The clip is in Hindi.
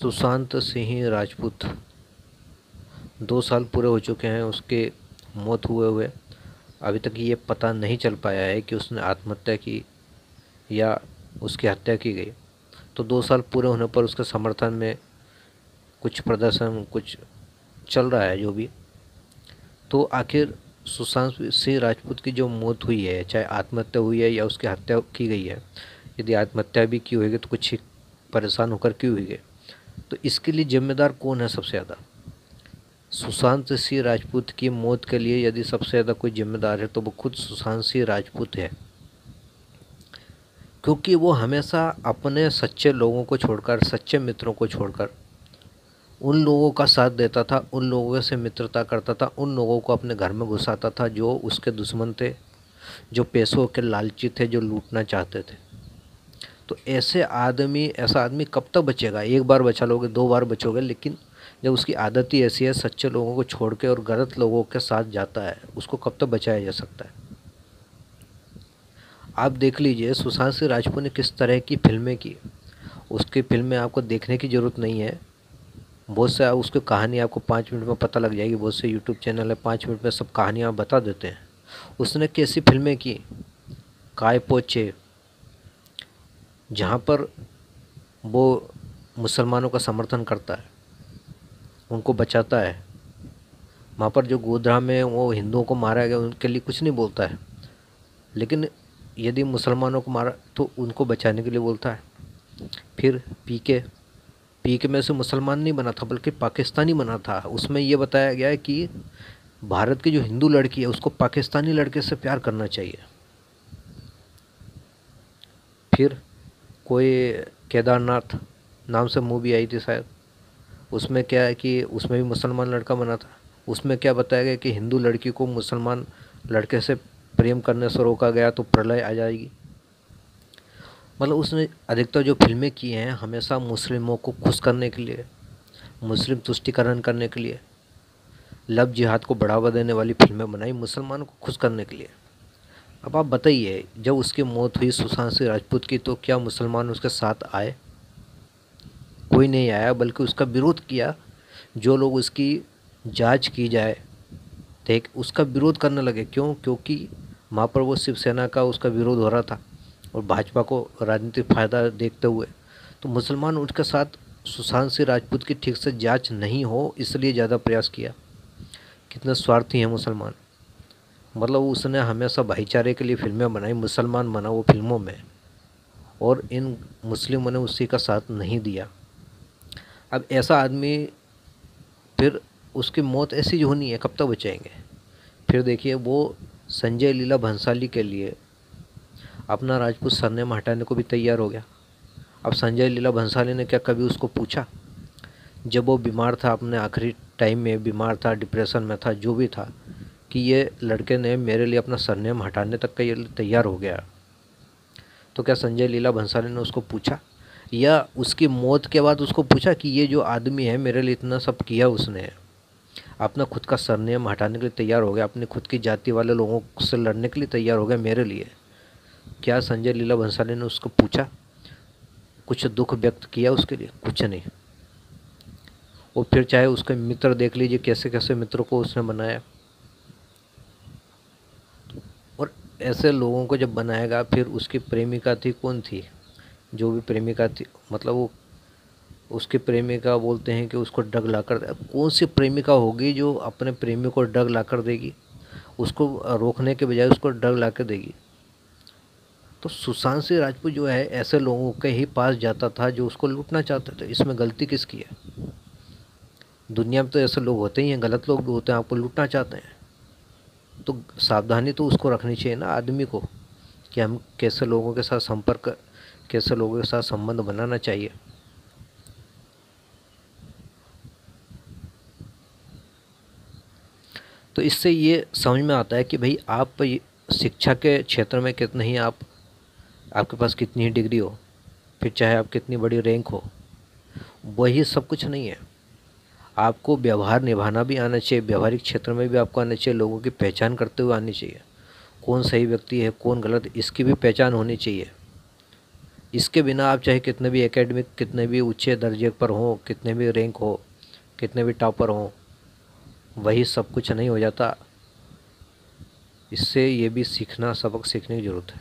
सुशांत सिंह राजपूत 2 साल पूरे हो चुके हैं उसके मौत हुए अभी तक ये पता नहीं चल पाया है कि उसने आत्महत्या की या उसकी हत्या की गई। तो 2 साल पूरे होने पर उसके समर्थन में कुछ प्रदर्शन कुछ चल रहा है जो भी। तो आखिर सुशांत सिंह राजपूत की जो मौत हुई है, चाहे आत्महत्या हुई है या उसकी हत्या की गई है, यदि आत्महत्या भी की होगी तो कुछ परेशान होकर की हुई है, तो इसके लिए जिम्मेदार कौन है सबसे ज़्यादा? सुशांत सिंह राजपूत की मौत के लिए यदि सबसे ज़्यादा कोई जिम्मेदार है तो वो खुद सुशांत सिंह राजपूत है, क्योंकि वो हमेशा अपने सच्चे लोगों को छोड़कर, सच्चे मित्रों को छोड़कर उन लोगों का साथ देता था, उन लोगों से मित्रता करता था, उन लोगों को अपने घर में घुसाता था जो उसके दुश्मन थे, जो पैसों के लालची थे, जो लूटना चाहते थे। तो ऐसा आदमी कब तक बचेगा? एक बार बचा लोगे, 2 बार बचोगे, लेकिन जब उसकी आदत ही ऐसी है, सच्चे लोगों को छोड़ के और गलत लोगों के साथ जाता है, उसको कब तक बचाया जा सकता है? आप देख लीजिए सुशांत सिंह राजपूत ने किस तरह की फिल्में की। उसकी फिल्में आपको देखने की ज़रूरत नहीं है, बहुत से उसकी कहानी आपको 5 मिनट में पता लग जाएगी। बहुत से यूट्यूब चैनल है 5 मिनट में सब कहानियाँ बता देते हैं। उसने कैसी फिल्में की, काय पोचे, जहाँ पर वो मुसलमानों का समर्थन करता है, उनको बचाता है। वहाँ पर जो गोधरा में वो हिंदुओं को मारा गया उनके लिए कुछ नहीं बोलता है, लेकिन यदि मुसलमानों को मारा तो उनको बचाने के लिए बोलता है। फिर पीके पीके में से मुसलमान नहीं बना था बल्कि पाकिस्तानी बना था। उसमें ये बताया गया है कि भारत की जो हिंदू लड़की है उसको पाकिस्तानी लड़के से प्यार करना चाहिए। फिर कोई केदारनाथ नाम से मूवी आई थी शायद, उसमें क्या है कि उसमें भी मुसलमान लड़का बना था। उसमें क्या बताया गया कि हिंदू लड़की को मुसलमान लड़के से प्रेम करने से रोका गया तो प्रलय आ जाएगी। मतलब उसने अधिकतर जो फिल्में की हैं हमेशा मुस्लिमों को खुश करने के लिए, मुस्लिम तुष्टिकरण करने के लिए, लव जिहाद को बढ़ावा देने वाली फिल्में बनाई मुसलमानों को खुश करने के लिए। अब आप बताइए, जब उसकी मौत हुई सुशांत सिंह राजपूत की, तो क्या मुसलमान उसके साथ आए? कोई नहीं आया, बल्कि उसका विरोध किया। जो लोग उसकी जांच की जाए देख उसका विरोध करने लगे। क्यों? क्योंकि वहाँ पर वो शिवसेना का उसका विरोध हो रहा था और भाजपा को राजनीतिक फ़ायदा देखते हुए, तो मुसलमान उनके साथ सुशांत सिंह राजपूत की ठीक से जांच नहीं हो इसलिए ज़्यादा प्रयास किया। कितने स्वार्थी हैं मुसलमान। मतलब उसने हमेशा भाईचारे के लिए फिल्में बनाई, मुसलमान बना वो फिल्मों में, और इन मुस्लिमों ने उसी का साथ नहीं दिया। अब ऐसा आदमी, फिर उसकी मौत ऐसी जो होनी है, कब तक बचाएंगे? फिर देखिए वो संजय लीला भंसाली के लिए अपना राजपूत सरनेम हटाने को भी तैयार हो गया। अब संजय लीला भंसाली ने क्या कभी उसको पूछा? जब वो बीमार था, अपने आखिरी टाइम में बीमार था, डिप्रेशन में था, जो भी था, कि ये लड़के ने मेरे लिए अपना सरनेम हटाने तक का ये तैयार हो गया, तो क्या संजय लीला भंसाली ने उसको पूछा? या उसकी मौत के बाद उसको पूछा कि ये जो आदमी है मेरे लिए इतना सब किया, उसने अपना खुद का सरनेम हटाने के लिए तैयार हो गया, अपनी खुद की जाति वाले लोगों से लड़ने के लिए तैयार हो गया मेरे लिए, क्या संजय लीला भंसाली ने उसको पूछा? कुछ दुख व्यक्त किया उसके लिए? कुछ नहीं। और फिर चाहे उसके मित्र देख लीजिए, कैसे कैसे मित्रों को उसने बनाया। और ऐसे लोगों को जब बनाएगा, फिर उसकी प्रेमिका थी, कौन थी? जो भी प्रेमिका थी, मतलब वो उसकी प्रेमिका बोलते हैं कि उसको डग ला कर, कौन सी प्रेमिका होगी जो अपने प्रेमी को डग ला कर देगी? उसको रोकने के बजाय उसको डग ला कर देगी। तो सुशांत सिंह राजपूत जो है ऐसे लोगों के ही पास जाता था जो उसको लूटना चाहते थे। इसमें गलती किसकी है? दुनिया में तो ऐसे लोग होते ही हैं, गलत लोग भी होते हैं, आपको लूटना चाहते हैं। तो सावधानी तो उसको रखनी चाहिए ना आदमी को, कि हम कैसे लोगों के साथ संपर्क, कैसे लोगों के साथ संबंध बनाना चाहिए। तो इससे ये समझ में आता है कि भाई आप शिक्षा के क्षेत्र में कितने ही आपके पास कितनी ही डिग्री हो, फिर चाहे आप कितनी बड़ी रैंक हो, वही सब कुछ नहीं है। आपको व्यवहार निभाना भी आना चाहिए, व्यवहारिक क्षेत्र में भी आपको आना चाहिए, लोगों की पहचान करते हुए आनी चाहिए। कौन सही व्यक्ति है, कौन गलत, इसकी भी पहचान होनी चाहिए। इसके बिना आप चाहे कितने भी एकेडमिक, कितने भी ऊंचे दर्जे पर हों, कितने भी रैंक हो, कितने भी टॉपर हों, वही सब कुछ नहीं हो जाता। इससे ये भी सीखना, सबक सीखने की ज़रूरत है।